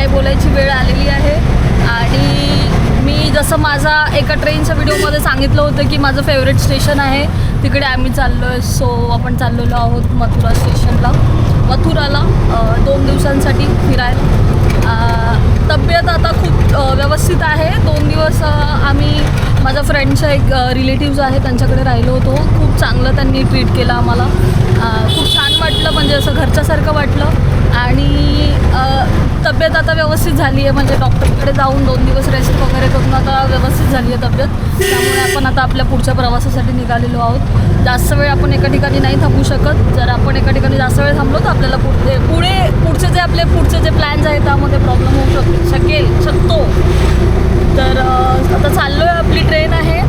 Bye बोलायची वेळ आलेली आहे. आणि मी जसं माझा एका ट्रेनच्या व्हिडिओमध्ये सांगितलं होतं की माझं फेवरेट स्टेशन आहे, तिकडे आम्ही चाललो आहे. सो आपण चाललेलो आहोत मथुरा स्टेशनला, मथुराला 2 दिवसांसाठी फिरायला. तब्येत आता खूप व्यवस्थित आहे. 2 दिवस आम्ही माझ्या फ्रेंडच्या एक रिलेटिव्ज आहे त्यांच्याकडे राहिलो होतो. खूप चांगलं त्यांनी ट्रीट केलं आम्हाला. खूप छान वाटलं, म्हणजे असं घरच्यासारखं वाटलं. आणि तब्येत आता व्यवस्थित झाली आहे, म्हणजे डॉक्टरकडे जाऊन 2 दिवस रेस्ट वगैरे करून आता व्यवस्थित झाली आहे तब्येत. त्यामुळे आपण आता आपल्या पुढच्या प्रवासासाठी निघालेलो आहोत. जास्त वेळ आपण एका ठिकाणी नाही थांबू शकत. जर आपण एका ठिकाणी जास्त वेळ थांबलो तर आपल्याला पुढचे जे प्लॅन्स आहेत त्यामध्ये प्रॉब्लेम होऊ शकतो. तर आता चाललो आहे. आपली ट्रेन आहे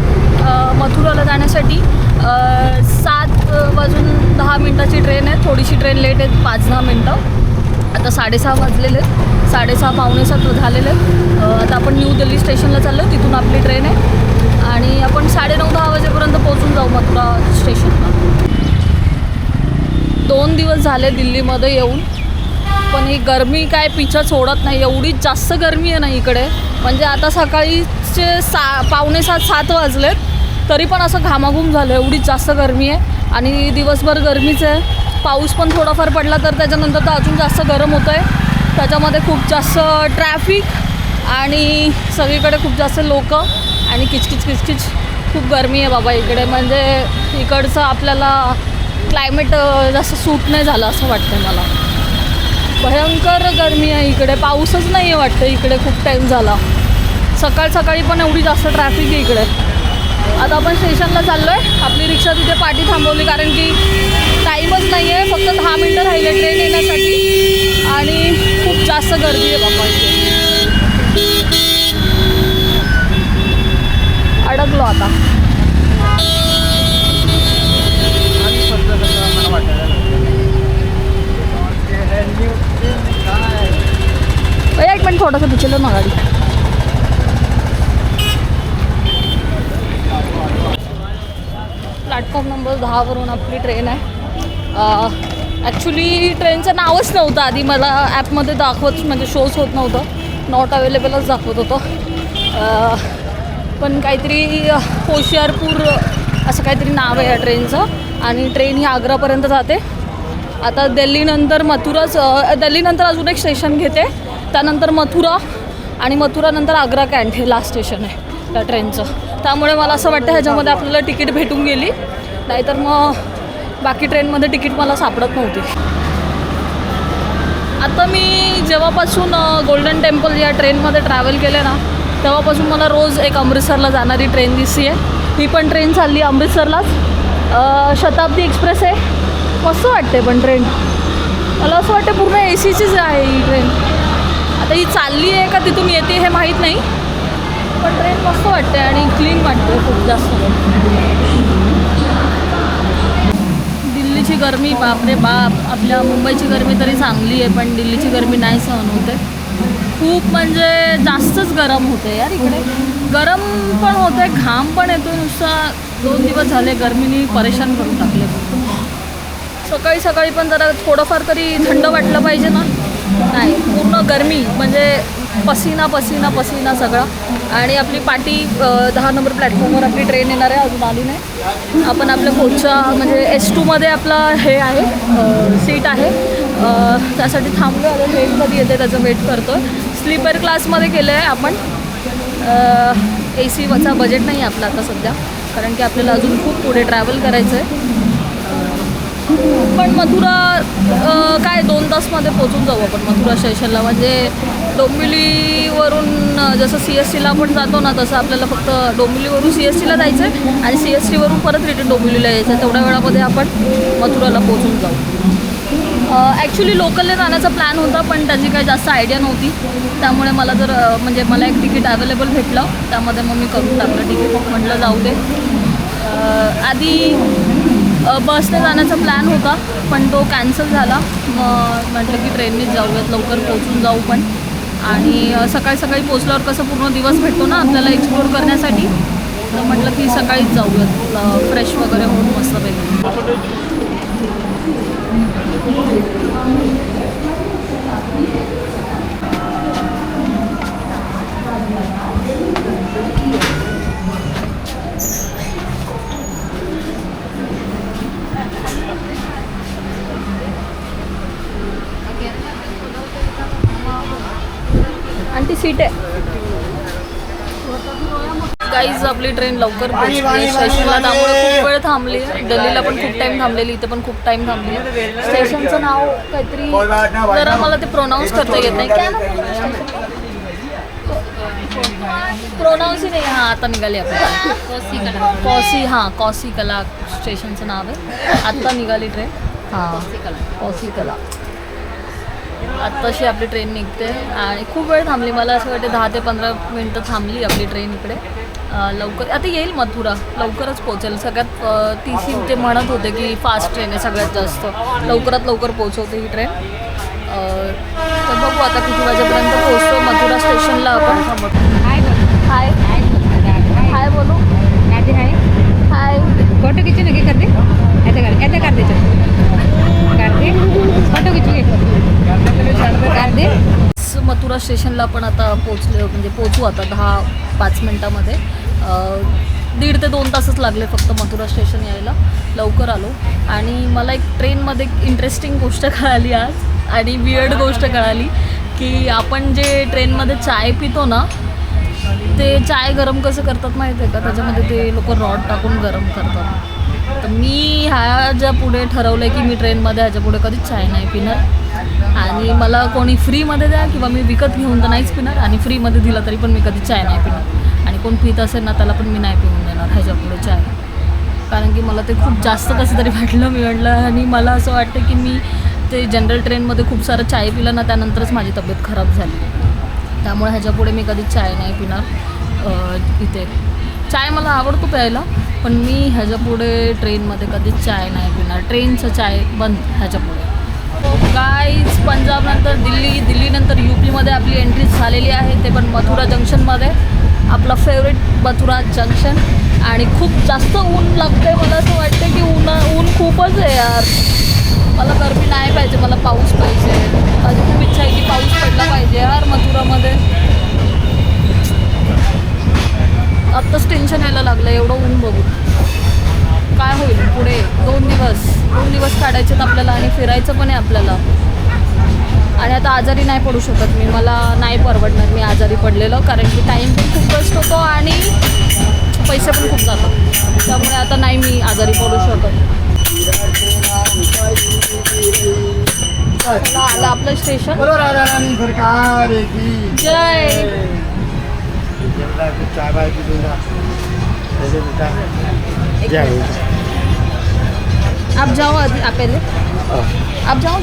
मथुराला जाण्यासाठी. 7:10 ट्रेन आहे. थोडीशी ट्रेन लेट आहे, 5-10 मिनटं. आता 6:30 वाजलेले आहेत, 6:30 पावणे 7 झालेले आहेत. आता आपण न्यू दिल्ली स्टेशनला चाललो आहे, तिथून आपली ट्रेन आहे आणि आपण 9:30-10 वाजेपर्यंत पोहोचून जाऊ मथुरा स्टेशनला. 2 दिवस झाले दिल्लीमध्ये येऊन, पण ही गरमी काय पिछा सोडत नाही. एवढी जास्त गरमी आहे ना इकडे, म्हणजे आता सकाळीचे पावणे 7 वाजलेत तरी पण असं घामाघूम झालं. एवढीच जास्त गरमी आहे आणि दिवसभर गरमीच आहे. पाऊस पण थोडाफार पडला तर त्याच्यानंतर तर अजून जास्त गरम होतं आहे. त्याच्यामध्ये खूप जास्त ट्रॅफिक आणि सगळीकडे खूप जास्त लोक आणि किचकिच खूप गरमी आहे बाबा इकडे. म्हणजे इकडचं आपल्याला क्लायमेट जास्त सूट नाही झालं असं वाटतं मला. भयंकर गरमी आहे इकडे. पाऊसच नाही आहे वाटतं इकडे खूप टाईम झाला. सकाळी पण एवढी जास्त ट्रॅफिक आहे इकडे. आता आपण स्टेशनला चाललो आहे. आपली रिक्षा तिथे पाठी थांबवली कारण की टाईमच नाही आहे. फक्त 10 मिनटं राहिले ट्रेन येण्यासाठी आणि खूप जास्त गर्दी आहे बाबा इथे. अडकलो आता. एक मिनट थोड़ा सा पीछे लो ना गाड़ी. प्लॅटफॉर्म नंबर 10 वरून आपली ट्रेन आहे. ॲक्च्युली ट्रेनचं नावच नव्हतं आधी, मला ॲपमध्ये म्हणजे शोज होत नव्हतं, नॉट अवेलेबलच दाखवत होतं. पण काहीतरी होशियारपूर असं काहीतरी नाव आहे या ट्रेनचं आणि ट्रेन ही आग्रापर्यंत जाते. आता दिल्लीनंतर दिल्लीनंतर अजून एक स्टेशन घेते, त्यानंतर मथुरा आणि मथुरानंतर आग्रा कॅन्ट हे लास्ट स्टेशन आहे त्या ट्रेनचं. त्यामुळे मला असं वाटतं ह्याच्यामध्ये आपल्याला तिकीट भेटून गेली, नाहीतर मग बाकी ट्रेनमध्ये तिकीट मला सापडत नव्हती. आता मी जेव्हापासून गोल्डन टेम्पल या ट्रेनमध्ये ट्रॅव्हल केले ना, तेव्हापासून मला रोज एक अमृतसरला जाणारी ट्रेन दिसते आहे. ही पण ट्रेन चालली अमृतसरलाच. शताब्दी एक्सप्रेस आहे. मस्त वाटते पण ट्रेन. मला असं वाटतं पूर्ण ACचीच आहे ही ट्रेन. आता ही चालली आहे का तिथून येते हे माहीत नाही, पण ट्रेन मस्त वाटते आणि क्लीन वाटते खूप जास्त. दिल्लीची गरमी बापरे बाप. आपल्या मुंबईची गरमी तरी चांगली आहे, पण दिल्लीची गरमी नाही सहन होते. खूप म्हणजे जास्तच गरम होते यार इकडे. गरम पण होते, घाम पण येतो नुसता. 2 दिवस झाले गरमीने परेशान करून टाकले. सकाळी पण जरा थोडंफार तरी थंड वाटलं पाहिजे ना. नाही, पूर्ण गरमी म्हणजे पसीना सगळा. आणि आपली पाठी 10 नंबर प्लॅटफॉर्मवर आपली ट्रेन येणार आहे, अजून आली नाही. आपण आपल्या कोचच्या म्हणजे S2मध्ये आपला हे आहे, सीट आहे, त्यासाठी थांबलो. आता ट्रेन कधी येते त्याचं वेट करतो आहे. स्लीपर क्लासमध्ये केलं आहे आपण. AC वरचा बजेट नाही आपला आता सध्या, कारण की आपल्याला अजून खूप पुढे ट्रॅव्हल करायचं आहे. पण मथुरा काय 2 तासमध्ये पोचून जाऊ आपण मथुरा स्टेशनला. म्हणजे डोंबिवलीवरून जसं CSTला आपण जातो ना, तसं आपल्याला फक्त डोंबिवलीवरून CSTला जायचं आहे आणि CSTवरून परत रिटर्न डोंबिवलीला यायचं आहे. तेवढ्या वेळामध्ये आपण मथुराला पोचून जाऊ. ॲक्च्युली लोकलने जाण्याचा प्लॅन होता, पण त्याची काही जास्त आयडिया नव्हती. त्यामुळे मला मला एक तिकीट अवेलेबल भेटलं, त्यामध्ये मग मी करून टाकलं तिकीट. म्हटलं जाऊ दे. आधी बसने जाण्याचा प्लॅन होता, पण तो कॅन्सल झाला. मग म्हटलं की ट्रेननेच जाऊयात, लवकर पोचून जाऊ पण. आणि सकाळी पोचल्यावर कसं पूर्ण दिवस भेटतो ना आपल्याला एक्सप्लोर करण्यासाठी, तर म्हटलं की सकाळीच जाऊयात, फ्रेश वगैरे होऊन मस्तपैकी. आणि ती सीट आहे. गाईज आपली ट्रेन लवकर पोहोचली स्टेशनला, त्यामुळे खूप वेळ थांबली. दिल्लीला पण खूप टाईम थांबलेली, इथे पण खूप टाईम थांबली. स्टेशनचं नाव काहीतरी जरा मला ते प्रोनाऊन्स करता येत नाही. काय ना प्रोनाऊन्स ही नाही. हां आता निघाली आपण कौसी कला स्टेशनचं नाव आहे. आत्ता निघाली ट्रेन. कौसी कला आत्ताशी आपली ट्रेन निघते आणि खूप वेळ थांबली. मला असं वाटते 10 ते 15 मिनटं थांबली आपली ट्रेन इकडे. लवकर आता येईल मथुरा, लवकरच पोहोचेल. सगळ्यात टीसी ते म्हणत होते की फास्ट ट्रेन आहे सगळ्यात जास्त, लवकरात लवकर पोहोचवते ही ट्रेन. तर बघू आता किती वाजेपर्यंत पोहोचतो मथुरा स्टेशनला आपण. हाय हाय बोलो हाय हाय. फोटो खींचे ना कर दे, ऐसे कर दे फोटो खींचूगे कर दे. मथुरा स्टेशनला आपण आता पोचू आता 10-5 मिनटामध्ये. 1.5 ते 2 तासच लागले फक्त मथुरा स्टेशन यायला. लवकर आलो. आणि मला एक ट्रेनमध्ये इंटरेस्टिंग गोष्ट कळाली आज आणि वियर्ड गोष्ट कळाली की आपण जे ट्रेनमध्ये चाय पितो ना, ते चाय गरम कसं करतात माहीत आहे का? त्याच्यामध्ये ते लोक रॉड टाकून गरम करतात. तर मी ह्याच्या पुढे ठरवलं आहे की मी ट्रेनमध्ये ह्याच्या पुढे कधीच चाय नाही पिणार. आणि मला कोणी फ्रीमध्ये द्या किंवा मी विकत घेऊन तर नाहीच पिणार, आणि फ्रीमध्ये दिला तरी पण मी कधी चाय नाही पिणार. आणि कोण पित असेल ना त्याला पण मी नाही पिऊन देणार ह्याच्या पुढे चाय. कारण की मला ते खूप जास्त कसं तरी वाटलं. मी म्हटलं आणि मला असं वाटतं की मी ते जनरल ट्रेनमध्ये खूप सारं चाय पिलं ना, त्यानंतरच माझी तब्येत खराब झाली. त्यामुळे ह्याच्यापुढे मी कधीच चाय नाही पिणार. इथे चाय मला आवडतो प्यायला, पण मी ह्याच्यापुढे ट्रेनमध्ये कधीच चाय नाही पिणार. ट्रेनचं चाय बंद ह्याच्यापुढे. गाईज पंजाबनंतर दिल्लीनंतर UPमध्ये आपली एंट्री झालेली आहे, ते पण मथुरा जंक्शनमध्ये. आपला फेवरेट मथुरा जंक्शन. आणि खूप जास्त ऊन लागते. मला असं वाटतं की ऊन खूपच आहे यार. मला गरमी नाही पाहिजे, मला पाऊस पाहिजे. माझी खूप इच्छा आहे की पाऊस पडला पाहिजे यार मथुरामध्ये. आत्ताच टेन्शन यायला लागलं एवढं ऊन बघून. काय होईल पुढे? 2 दिवस काढायचे आहेत आपल्याला आणि फिरायचं पण आहे आपल्याला. आणि आता आजारी नाही पडू शकत मी, मला नाही परवडणार मी आजारी पडलेलं, कारण की टाईम पण खूप वेस्ट होतो आणि पैसे पण खूप जातात. त्यामुळे आता नाही मी आजारी पडू शकत. आलं आपलं स्टेशन. जय. आप जाओ अभी, आप पहले आप जाओ.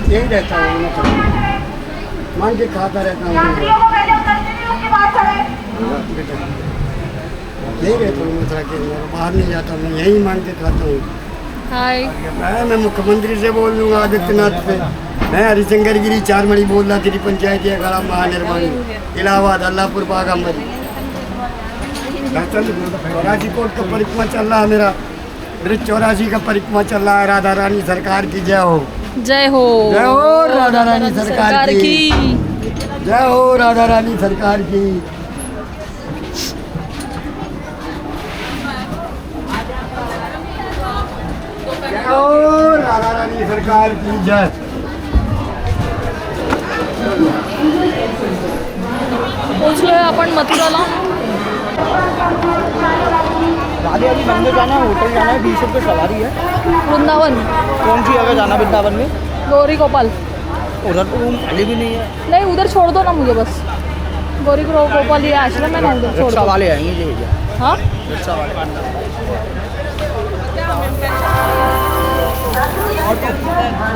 यही रहता हूँ, मान के खाता रहता हूँ. यही रहता हूँ मथुरा के अंदर, बाहर नहीं जाता हूँ, यही मान के खाता हूँ. हाय. मैं मुख्यमंत्री से बोल दूँगा, आदित्यनाथ से. मैं हरिशंकर गिरी चारमढ़ी बोल रहा, तेरी पंचायत या गला महानिर्माणी, इलाहाबाद, अल्लाहपुर, बागामरी. 84 कोट का परिक्रमा चल रहा है मेरा. ब्रिज 84 का परिक्रमा चल रहा है. राधा रानी सरकार की जय हो. जय हो. जय हो राधा रानी सरकार की. जय हो राधा रानी सरकार की. जय हो राधा रानी सरकार की जय. पोचलोय आपण मथुराला. दादी अभी मंदिर जाना है, होटल जाना है, 20 रुपये सवारी है. वृंदावन. कौन सी जगह जाना वृंदावन में? गौरी गोपाल. उधर तो रूम खाली भी नहीं है. नहीं उधर छोड़ दो ना मुझे बस. गौरी गोपाल ये आश्रम है ना, उधर छोड़ रिक्शा दो. वाले आएंगे जी भैया. हाँ रिक्शा वाले.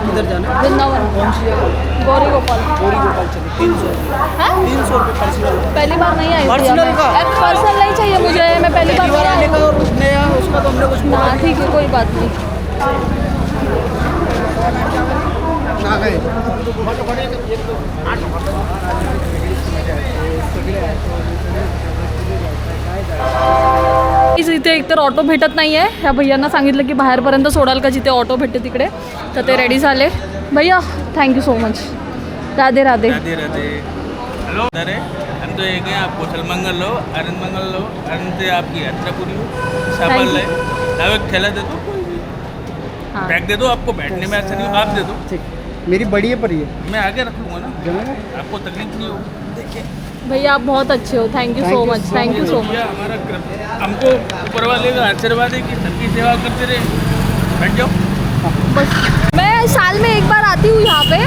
किधर जाना है? वृंदावन. कौन सी जगह? गौरी गोपाल. गौरी गोपाल चलिए. 300 रुपये. हाँ 300 रुपये पर्सनल. पहली बार नहीं आई थी. पर्सनल का? पर्सनल नहीं चाहिए मुझे, मैं पहली बार नहीं आई आने का हूँ. और रुकने का उसका तो हमने कुछ हाँ ठीक है कोई बात नहीं. ना गए. इथे एकतर ऑटो भेटत नाही आहे. ह्या भैयांना सांगितलं की बाहेरपर्यंत सोडाल का, जिथे ऑटो भेटते तिकडे. तर ते रेडी झाले. भैया thank you so much. Radhe Radhe. Radhe Radhe. Hello. तो एक है, आपको छलमंगल लो, आनंद मंगल लो, आनंद से आपकी यात्रा पूरी हो, सफल Thank रहे। अब एक थैला दे दो, हाँ बैग दे दो, आपको बैठने में अच्छा नहीं हो, आप दे दो, ठीक मेरी बड़ी है पर ये मैं आगे रख लूँगा ना, जमेगा? आपको तकलीफ नहीं होगी। देखिए भैया आप बहुत अच्छे हो, thank you so much, thank you so much. भैया, हमारा हमको ऊपर वाले का आशीर्वाद है कि सबकी सेवा करते रहे। बैठ जाओ। बस मैं साल में एक बार आती हूँ यहाँ पे,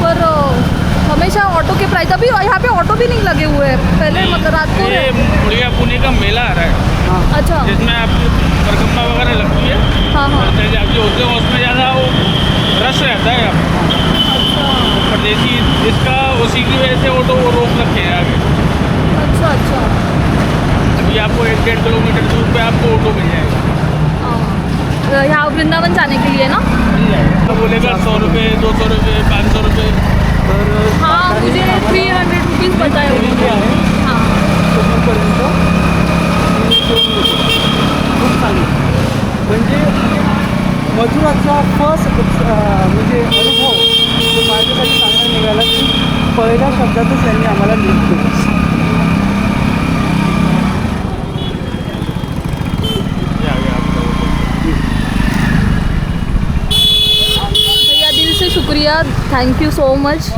पर हमेशा ऑटो के प्राइस, अभी यहाँ पे ऑटो भी नहीं लगे हुए हैं, पहले मतलब रात को ये मुड़िया पुणे का मेला आ रहा है, अच्छा जिसमें आपकी परिक्रमा वगैरह लगती है, हाँ हाँ और जो होते हैं उसमें ज़्यादा वो रश रहता है। परदेसी इसका उसी की वजह से ऑटो रोक रखे हैं आगे। अच्छा अच्छा अभी आपको 1-1.5 किलोमीटर दूर पे आपको ऑटो मिल जाएगा, यहाँ वृंदावन जाने के लिए ना। मिल जाएगा। तो बोलेगा 100 रुपये, 200 रुपये, 500 रुपये। हाँ मुझे 300 रुपीज़ बताए हुए हाँ खूप चांगली म्हणजे मथुराचा फर्स्ट म्हणजे अनुभव तो माझ्यासाठी चांगला निघाला की पहिल्या शब्दातच त्यांनी आम्हाला लीड केलं. भैया दिल से शुक्रिया, thank you so much.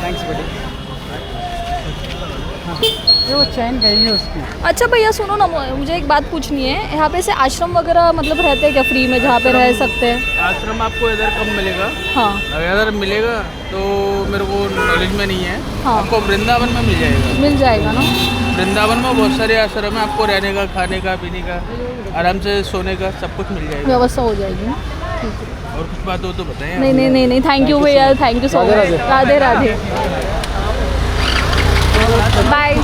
Thanks बेटे. ये वो चैन गई है उसकी. अच्छा भैया सुनो ना, मुझे एक बात पूछनी है, यहाँ पे से आश्रम वगैरह मतलब रहते हैं क्या फ्री में, जहाँ पे रह सकते हैं? आश्रम आपको इधर कब मिलेगा? हाँ अगर मिलेगा तो मेरे को नॉलेज में नहीं है। हाँ। आपको वृंदावन में मिल जाएगा। मिल जाएगा ना। वृंदावन में बहुत सारे आश्रम है, आपको रहने का, खाने का, पीने का, आराम से सोने का सब कुछ मिल जाएगा। व्यवस्था हो जाएगी ना। और कुछ बात हो तो बताएं। नहीं नहीं नहीं नहीं, थैंक यू भैया, thank you so much. Radhe Radhe, bye.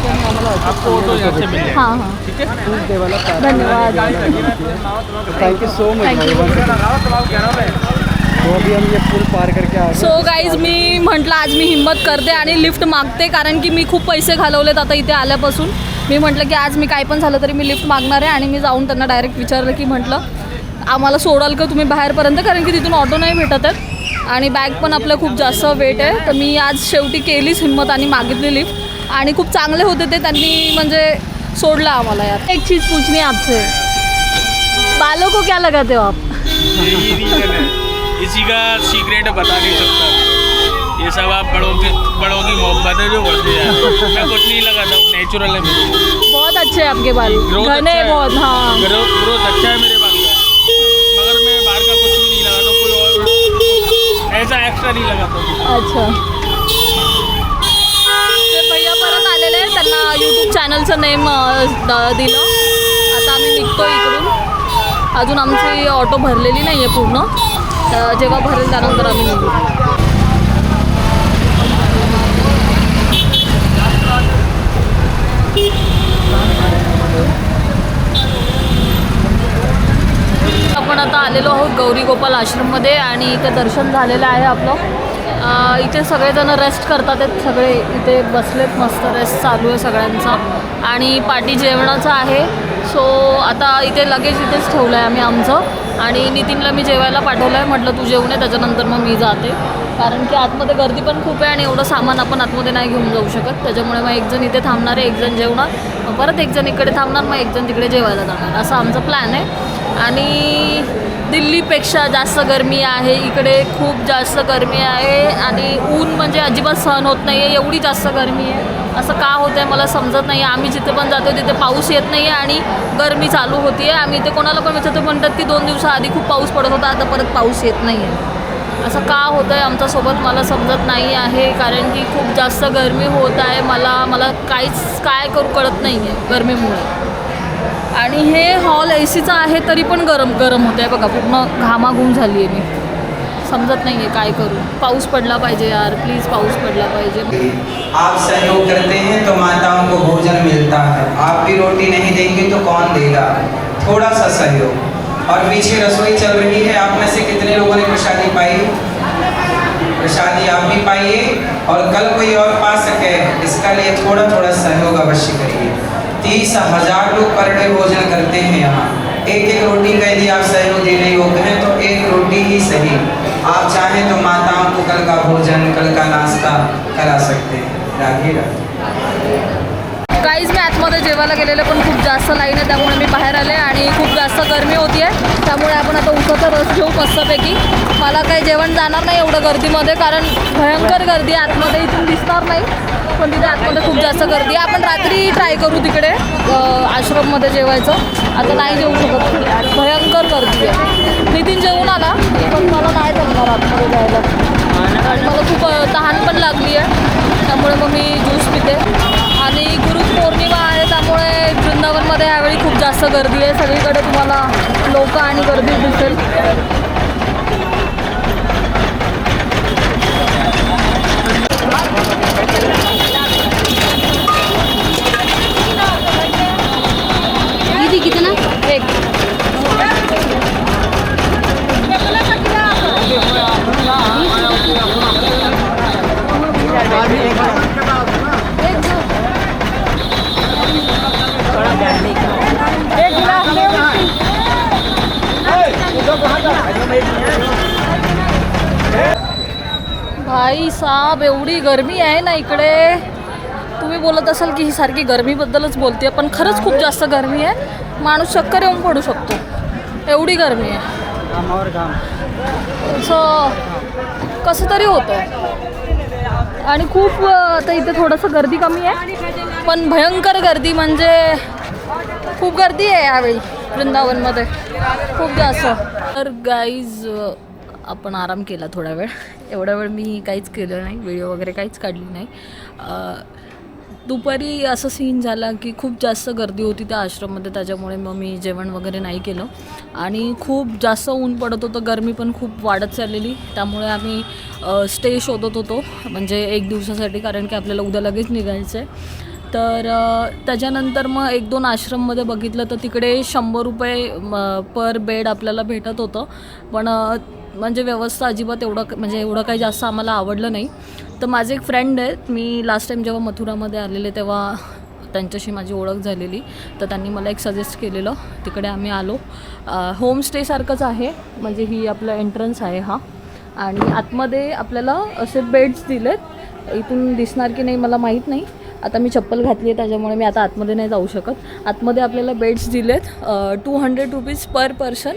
आपको ऑटो यहाँ से मिल जाएगा। हाँ हाँ ठीक है, देवाला धन्यवाद। Thank you so much. Thank you. तो अभी हम ये पूल पार करके आ गए. सो गाईज मी म्हटलं आज मी हिंमत करते आणि लिफ्ट मागते, कारण की मी खूप पैसे घालवलेत आता इथे आल्यापासून. मी म्हटलं की आज मी काय पण झालं तरी मी लिफ्ट मागणार आहे, आणि मी जाऊन त्यांना डायरेक्ट विचारलं की म्हटलं आम्हाला सोडाल का तुम्ही बाहेरपर्यंत, कारण की तिथून ऑटो नाही भेटत आहेत आणि बॅग पण आपलं खूप जास्त वेट आहे. तर मी आज शेवटी केलीच हिंमत आणि मागितली लिफ्ट, आणि खूप चांगले होते ते, त्यांनी म्हणजे सोडलं आम्हाला. यार एक चीज़ पूछनी है आपसे, बालों को क्या लगाते हो आप? यही रीज़न है, इसी का सीक्रेट बता नहीं सकता। ये सब आप बड़ों की मोहब्बत है जो बढ़ते जा रही है। मैं कुछ नहीं लगाता हूँ, नेचुरल है मेरे। बहुत अच्छे हैं आपके बाल, ग्रोथ घने अच्छा है। बहुत। हाँ ग्रोथ अच्छा है मेरे बाल का, मगर मैं बाहर का कुछ भी नहीं लगाता, कोई और ऐसा एक्स्ट्रा नहीं लगाता हूँ। अच्छा, ते भैया परत आलेले आहेत, त्यांना यूट्यूब चॅनलचं नेम दिलं. आता आम्ही निघतो इकडून, अजून आमची ऑटो भरलेली नाही आहे पूर्ण, तर जेव्हा भरेल त्यानंतर आम्ही निघू. आपण आता आलेलो आहोत गौरी गोपाल आश्रममध्ये, आणि इथे दर्शन झालेलं आहे आपलं. इथे सगळेजण रेस्ट करतात आहेत, सगळे इथे बसलेत, मस्त रेस्ट चालू आहे सगळ्यांचा, आणि पार्टी जेवणाचं आहे. सो आता इथे लगेच इथेच ठेवलं आहे आम्ही आमचं, आणि नितीनला मी जेवायला पाठवलं आहे, म्हटलं तू जेवून ये, त्याच्यानंतर मग मी जाते, कारण की आतमध्ये गर्दी पण खूप आहे आणि एवढं सामान आपण आतमध्ये नाही घेऊन जाऊ शकत. त्याच्यामुळे मग एकजण इथे थांबणार आहे, एकजण जेवणार, मग परत एकजण इकडे थांबणार, मग एकजण तिकडे जेवायला जाणार, असा आमचा प्लॅन आहे. आणि दिल्लीपेक्षा जास्त गरमी आहे इकडे, खूप जास्त गरमी आहे, आणि ऊन म्हणजे अजिबात सहन होत नाही आहे, एवढी जास्त गरमी आहे. असं का होतं आहे मला समजत नाही आहे. आम्ही जिथे पण जातो तिथे पाऊस येत नाही आहे आणि गरमी चालू होती आहे. आम्ही इथे कोणाला पण विचारतो, म्हणतात की 2 दिवसाआधी खूप पाऊस पडत होता, आता परत पाऊस येत नाही आहे. असं का होतं आहे आमच्यासोबत मला समजत नाही आहे, कारण की खूप जास्त गरमी होत आहे. मला काय करू कळत नाही आहे गरमीमुळे. आणि हे हॉल एसीचा आहे तरी पण गरम होतं आहे बघा, पूर्ण घामाघूम झाली आहे मी, समजत नाही आहे काय करू. पाऊस पडला पाहिजे यार, प्लीज पाऊस पडला पाहिजे. आप सहयोग करते हैं तो माताओं को भोजन मिलता है, आप भी रोटी नहीं देंगे तो कौन देगा, थोड़ा सा सहयोग. और पीछे रसोई चल रही है, आप में से कितने लोगों ने प्रसादी पाई? प्रसादी आप भी पाइए, और कल कोई और पा सके इसका लिए थोड़ा थोड़ा सहयोग अवश्य करिए. 30,000 लोग पर डे भोजन करते हैं यहाँ. एक एक रोटी का यदि आप सहयोग देने योग्य हैं तो एक रोटी ही सही, आप चाहें तो माताओं को कल का भोजन, कल का नाश्ता करा सकते हैं। राधे राधे। गाईज मी आतमध्ये जेवायला गेलेले पण खूप जास्त लाईन आहे, त्यामुळे मी बाहेर आले आणि खूप जास्त गरमी होती आहे, त्यामुळे आपण आता उसाचा रस घेऊ मस्तपैकी. मला काही जेवण जाणार नाही एवढं गर्दीमध्ये, कारण भयंकर गर्दी आहे आतमध्ये, इथून दिसणार नाही पण तिथे आतमध्ये खूप जास्त गर्दी आहे. आपण रात्री ट्राय करू तिकडे आश्रममध्ये जेवायचं, आता नाही जेवू शकत, भयंकर गर्दी आहे. नितीन जेवून आला पण मला नाही जमणार आतमध्ये जायला आणि मला खूप तहान पण लागली आहे, त्यामुळे मग मी ज्यूस पिते. आणि गुरु पौर्णिमा आहे त्यामुळे वृंदावनमध्ये यावेळी खूप जास्त गर्दी आहे, सगळीकडे तुम्हाला लोक आणि गर्दी दिसेल. दीदी कितना? एक भाई साहब एवढी गरमी आहे ना इकडे. तुम्ही बोलत असाल की ही सारखी गरमीबद्दलच बोलते, पण खरंच खूप जास्त गरमी आहे, माणूस चक्कर येऊन पडू शकतो, एवढी गरमी आहे. असं कसं तरी होतं. आणि खूप आता इथे थोडंसं गर्दी कमी आहे, पण भयंकर गर्दी म्हणजे खूप गर्दी आहे यावेळी वृंदावनमध्ये, खूप जास्त. तर गाईज आपण आराम केला थोडा वेळ, एवढा वेळ मी काहीच केलं नाही, व्हिडिओ वगैरे काहीच काढली नाही. दुपारी असं सीन झाला की खूप जास्त गर्दी होती त्या आश्रममध्ये, त्याच्यामुळे मग मी जेवण वगैरे नाही केलं. आणि खूप जास्त ऊन पडत होतं, गरमी पण खूप वाढत चाललेली, त्यामुळे आम्ही स्टे शोधत होतो म्हणजे एक दिवसासाठी, कारण की आपल्याला उद्या लगेच निघायचं आहे. तर त्याच्यानंतर मग 1-2 आश्रममध्ये बघितलं तर तिकडे 100 रुपये पर बेड आपल्याला भेटत होतं, पण म्हणजे व्यवस्था अजिबात एवढं काही जास्त आम्हाला आवडलं नाही. तर माझे एक फ्रेंड आहेत, मी लास्ट टाईम जेव्हा मथुरामध्ये आलेले तेव्हा त्यांच्याशी माझी ओळख झालेली, तर त्यांनी मला एक सजेस्ट केलेलं, तिकडे आम्ही आलो. होमस्टेसारखंच आहे, म्हणजे ही आपलं एंट्रन्स आहे हा, आणि आतमध्ये आपल्याला असे बेड्स दिलेत, इथून दिसणार की नाही मला माहीत नाही, आता मी चप्पल घातली आहे त्याच्यामुळे मी आता आतमध्ये नाही जाऊ शकत. आतमध्ये आपल्याला बेड्स दिलेत 200 रुपीज पर पर्सन,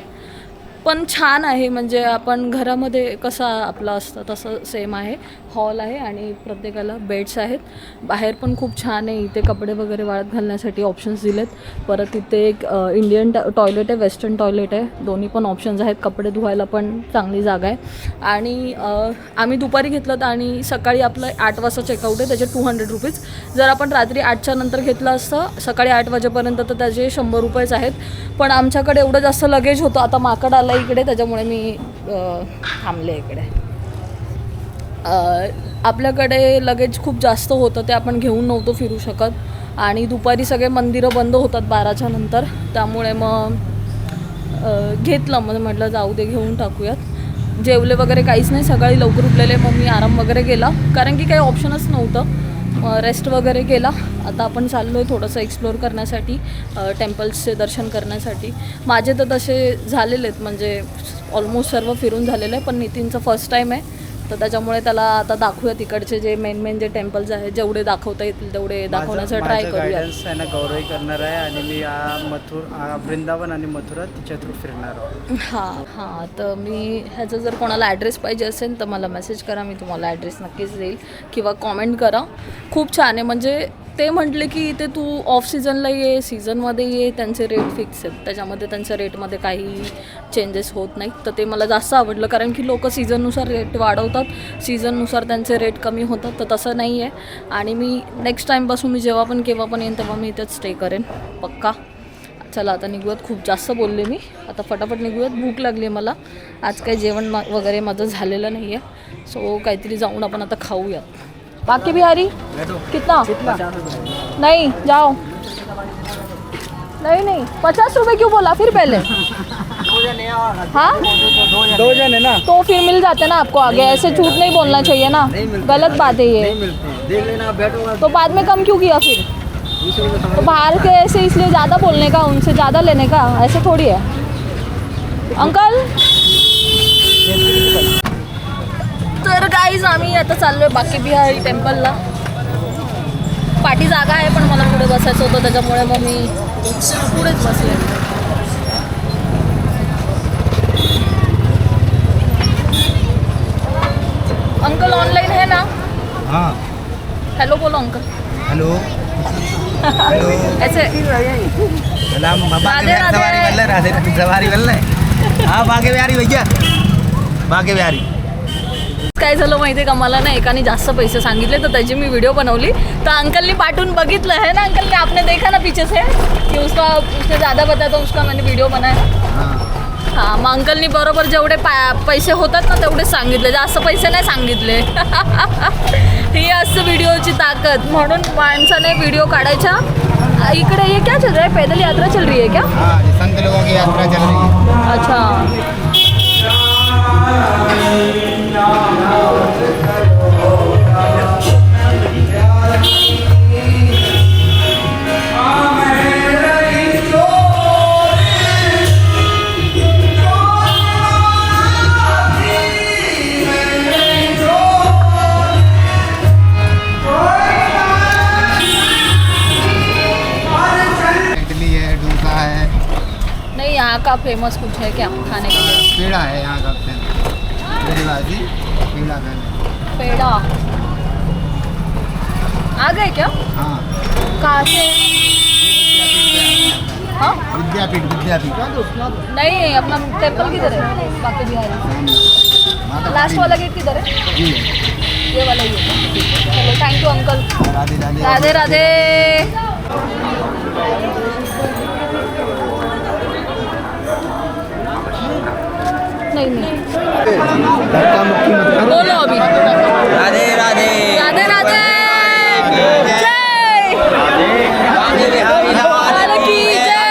पण छान आहे, म्हणजे आपण घरामध्ये कसं आपलं असतं तसं सेम आहे. हॉल आहे आणि प्रत्येकाला बेड्स आहेत. बाहेर पण खूप छान आहे, इथे कपडे वगैरे वाळत घालण्यासाठी ऑप्शन्स दिलेत. परत इथे एक इंडियन टॉयलेट आहे, वेस्टर्न टॉयलेट आहे, दोन्ही पण ऑप्शन्स आहेत. कपडे धुवायला पण चांगली जागा आहे. आणि आम्ही दुपारी घेतलं आणि सकाळी आपलं 8 वाजता चेकआउट आहे, त्याचे 200 रुपीज. जर आपण रात्री 8च्या नंतर घेतलं असतं सकाळी 8 वाजेपर्यंत तर त्याचे 100 रुपयेच आहेत. पण आमच्याकडे एवढं जास्त लगेज होतं, आता माकड आलं इकडे, त्याच्यामुळे मी थांबले इकडे. आपल्याकडे लगेज खूप जास्त होतं, ते आपण घेऊन नव्हतो फिरू शकत. आणि दुपारी सगळे मंदिरं बंद होतात 12च्या नंतर, त्यामुळे मग घेतलं, मग म्हटलं जाऊ दे घेऊन टाकूयात. जेवले वगैरे काहीच नाही, सकाळी लवकर उठलेले, मग मी आराम वगैरे केला, कारण की काही ऑप्शनच नव्हतं. रेस्ट वगैरे केला. आता आपण चाललो आहे थोडंसं एक्सप्लोअर करण्यासाठी, टेम्पल्सचे दर्शन करण्यासाठी. माझे तर तसे झालेले आहेत, म्हणजे ऑलमोस्ट सर्व फिरून झालेलं आहे, पण नितीनचं फर्स्ट टाईम आहे, तर त्याच्यामुळे त्याला आता दाखवूया तिकडचे जे मेन जे टेम्पल्स आहेत, जेवढे दाखवता येतील तेवढे दाखवण्याचा ट्राय करूया. गायडन्स आहे ना गौरव करणार आहे, आणि मी वृंदावन आणि मथुरा तिच्या थ्रू फिरणार आहोत. हां तर मी ह्याचं जर कोणाला ॲड्रेस पाहिजे असेल तर मला मेसेज करा, मी तुम्हाला ॲड्रेस नक्कीच देईल, किंवा कॉमेंट करा. खूप छान आहे, म्हणजे ते म्हटले की इथे तू ऑफ सीझनला ये, सीझनमध्ये ये, त्यांचे रेट फिक्स आहेत, त्याच्यामध्ये त्यांच्या रेटमध्ये काही चेंजेस होत नाहीत. तर ते मला जास्त आवडलं, कारण की लोक सीझननुसार रेट वाढवतात, सीझननुसार त्यांचे रेट कमी होतात, तर तसं नाही आहे. आणि मी नेक्स्ट टाईमपासून मी जेव्हा पण केव्हा पण येईन तेव्हा मी इथेच स्टे करेन पक्का. चला आता निघूयात, खूप जास्त बोलले मी, आता फटाफट निघूयात. भूक लागली आहे मला, आज काही जेवण वगैरे माझं झालेलं नाही आहे, सो काहीतरी जाऊन आपण आता खाऊयात. बाकी बिहारी कितना नहीं जाओ, नहीं 50 रुपये क्यों बोला फिर पहले? हाँ 2 जन है ना, तो फिर मिल जाते ना आपको आगे, ऐसे झूठ नहीं बोलना चाहिए ना, गलत बात है ये, देख लेना, बैठो तो बाद में कम क्यों किया फिर? तो बाहर के ऐसे इसलिए ज़्यादा बोलने का, उनसे ज़्यादा लेने का, ऐसे थोड़ी है अंकल. तर गाईज आम्ही आता चाललोय बाकी बिहारी टेम्पलला. पाठी जागा आहे पण मला पुढे बसायचं होतं त्याच्यामुळे मग मी पुढेच बसले. अंकल ऑनलाइन है ना? हाँ हेलो बोलो अंकल. हेलो हेलो ऐसे सलाम राधे राधे. राधे सवारी बोल रहे हाँ बागे बिहारी भैया बागे बिहारी. काय झालं माहिती आहे का, मला ना एकाने जास्त पैसे सांगितले तर त्याची मी व्हिडिओ बनवली. तर अंकलनी पाठवून बघितलं है ना अंकल ने, आपने देखा ना पीछे से कि उसने ज़्यादा बताया तो उसका मैंने व्हिडिओ बनाया. हां मग अंकलनी बरोबर जेवढे पैसे होतात ना तेवढेच सांगितले, जास्त पैसे नाही सांगितले. ही असते व्हिडिओची ताकद. म्हणून माणसाने व्हिडिओ काढायच्या. इकडे ये क्या चल रहा है, पैदल यात्रा चल रही है क्या? हाँ ये संत लोगों की यात्रा चल रही है. अच्छा इडली है डोसा है नहीं, यहाँ का फेमस कुछ है क्या खाने के लिए? पेड़ा है यहाँ का पेड़ाजी पेड़ा का पेड़ा आ गए क्या? हाँ कहाँ से? हाँ विद्यापीठ विद्यापीठ नहीं, अपना टेम्पल किधर है? बाकी बिहारी लास्ट वाला गेट किधर है? जी ये वाला ही है. चलो thank you uncle. Radhe Radhe Radhe Radhe. नहीं नहीं धक्का मुक्की मत करो. बोलो अभी. राधे राधे राधे राधे. जय लाल की जय.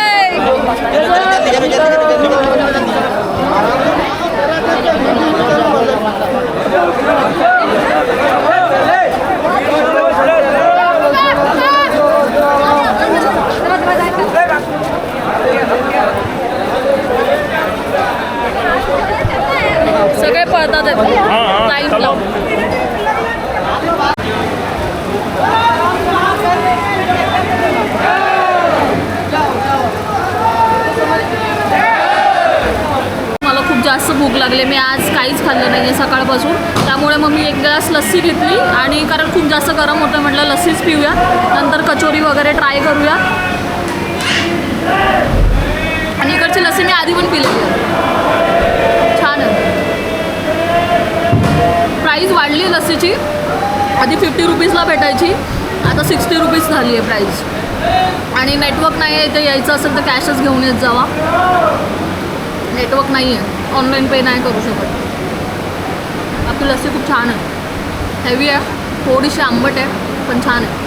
सगळे पळतात लाईन लावून. मला खूप जास्त भूक लागली. मी आज काहीच खाल्लं नाही आहे सकाळपासून. त्यामुळे मग मी एक ग्लास लस्सी घेतली आणि कारण खूप जास्त गरम होतं म्हटलं लस्सीच पिऊया. नंतर कचोरी वगैरे ट्राय करूया. आणि इकडची लस्सी मी आधी पण पिलेली आहे, छान आहे. प्राईस वाढली लस्सीची. आधी 50 रुपीजला भेटायची, आता 60 रुपीज झाली आहे प्राईस. आणि नेटवर्क नाही आहे, इथे यायचं असेल तर कॅशच घेऊन येत जावा. नेटवर्क नाही आहे, ऑनलाईन पे नाही करू शकत. आपली लस्सी खूप छान आहे, हेवी आहे, थोडीशी आंबट आहे पण छान आहे.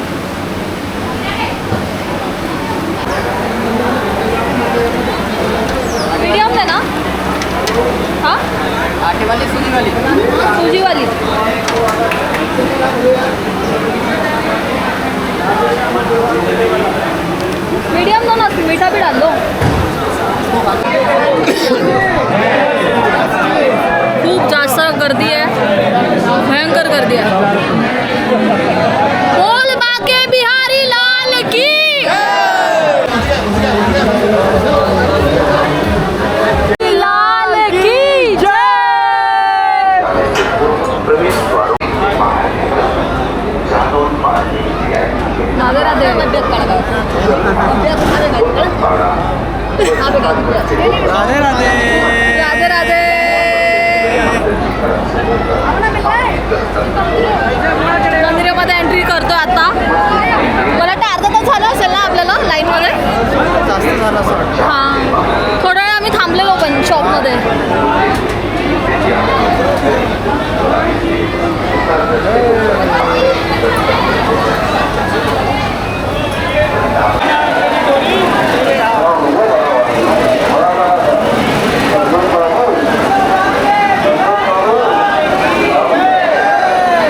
मीडियम है ना? हाँ आटे वाली सूजी वाली सूजी वाली. मीडियम दो ना, मीठा भी डाल दो. खूप जास्त गर्दी आहे, भयंकर गर्दी आहे. बोल बाके बिहारी लाल की. लाल की जय. राधे राधे. राधे राधे राधे राधे. मंदिरामध्ये एंट्री करतो आता. मला वाटतं अर्धा तास झाला असेल ना आपल्याला लाईनमध्ये. जास्त झालं असं वाटतं. हां थोडा वेळ आम्ही थांबलेलो पण शॉपमध्ये.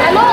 हॅलो.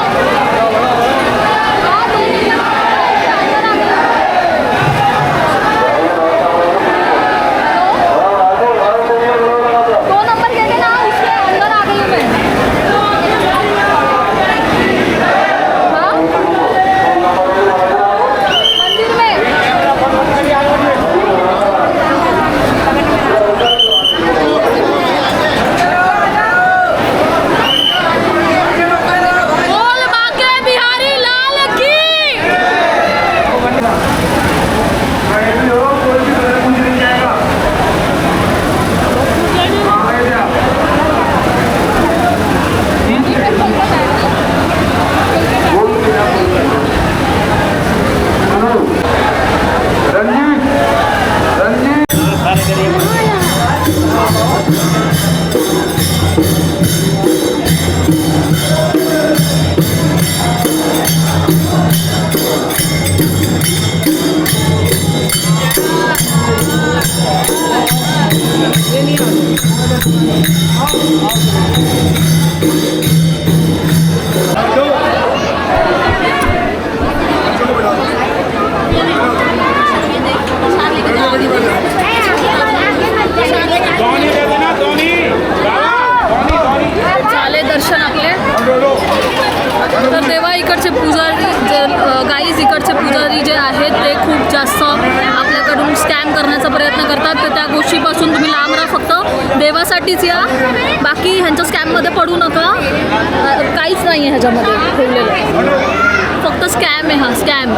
झाले दर्शन आपले. तर तेव्हा इकडचे पुजारी गाईज इकडचे पुजारी जे आहेत ते खूप जास्त आपल्याकडून स्कॅम करण्याचा प्रयत्न करतात. तर त्या गोष्टीपासून तुम्ही लांब राहा. फक्त देवासाठीच या, बाकी ह्यांच्या स्कॅममध्ये पडू नका. काहीच नाही आहे ह्याच्यामध्ये ठेवलेलं, फक्त स्कॅम आहे हा, स्कॅम.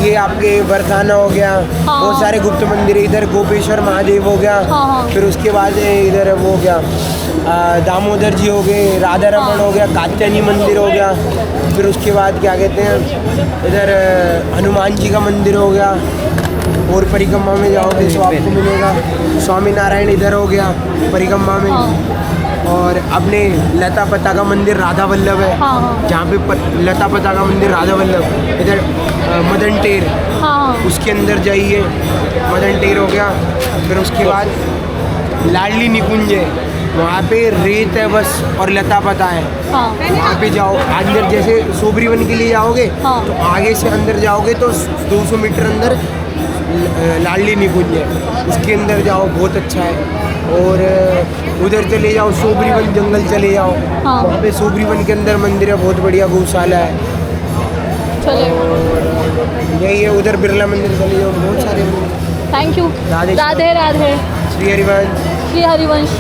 ये आपके बरसाना हो गया, बहुत सारे गुप्त मंदिर है. इधर गोपेश्वर महादेव हो गया, फिर उसके बाद इधर वो हो गया दामोदर जी हो गए, राधा रमण हो गया, कात्यायनी मंदिर हो गया. फिर उसके बाद क्या कहते हैं इधर हनुमान जी का मंदिर हो गया. और परिक्रमा में जाओगे तो आपको मिलेगा स्वामी नारायण इधर हो गया परिक्रमा में. और अपने लता पता का मंदिर राधा वल्लभ है, जहाँ पे लता पता का मंदिर राधा वल्लभ. इधर मदन टेर, उसके अंदर जाइए, मदन टेर हो गया. फिर उसके बाद लाडली निकुंज है, वहाँ पे रेत है बस और लता पता है. वहाँ पे जाओ. अंदर जैसे सोबरीवन के लिए जाओगे तो आगे से अंदर जाओगे तो 200 मीटर अंदर लाडली निकुंज है, उसके अंदर जाओ, बहुत अच्छा है. और उधर चले जाओ सोबरीवन जंगल चले जाओ, वहाँ पे सोबरीवन के अंदर मंदिर है, बहुत बढ़िया गौशाला है. यही है. उधर बिरला मंदिर चले जाओ, बहुत सारे मंदिर. Thank you. Radhe Radhe Radhe. Shri Harivansh. Shri Harivansh.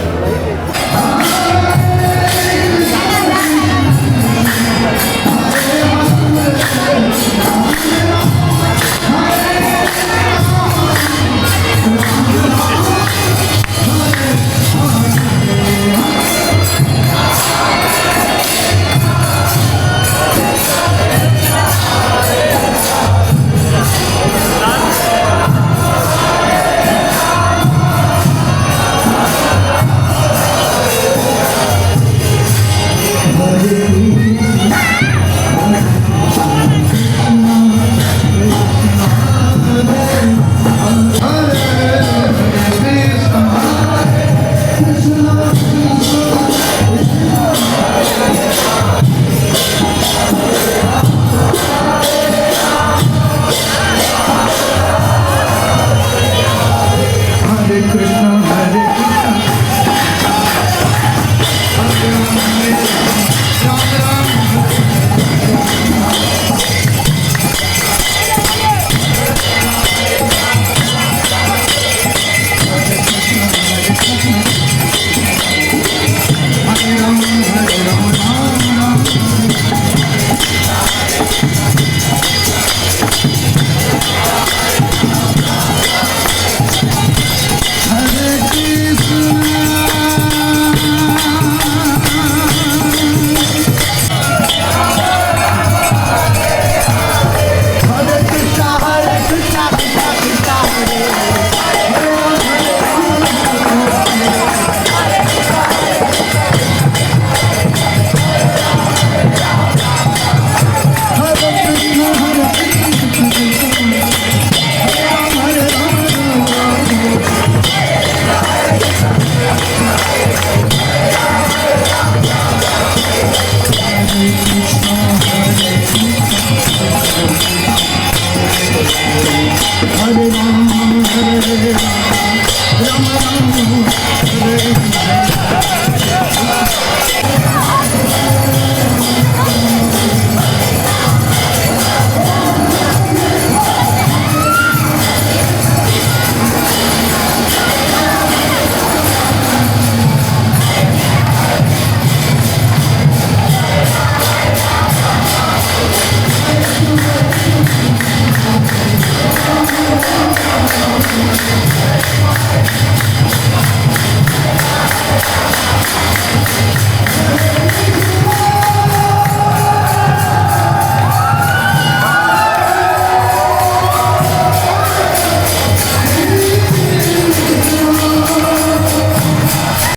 Hare Rama, Rama Rama, Hare Hare.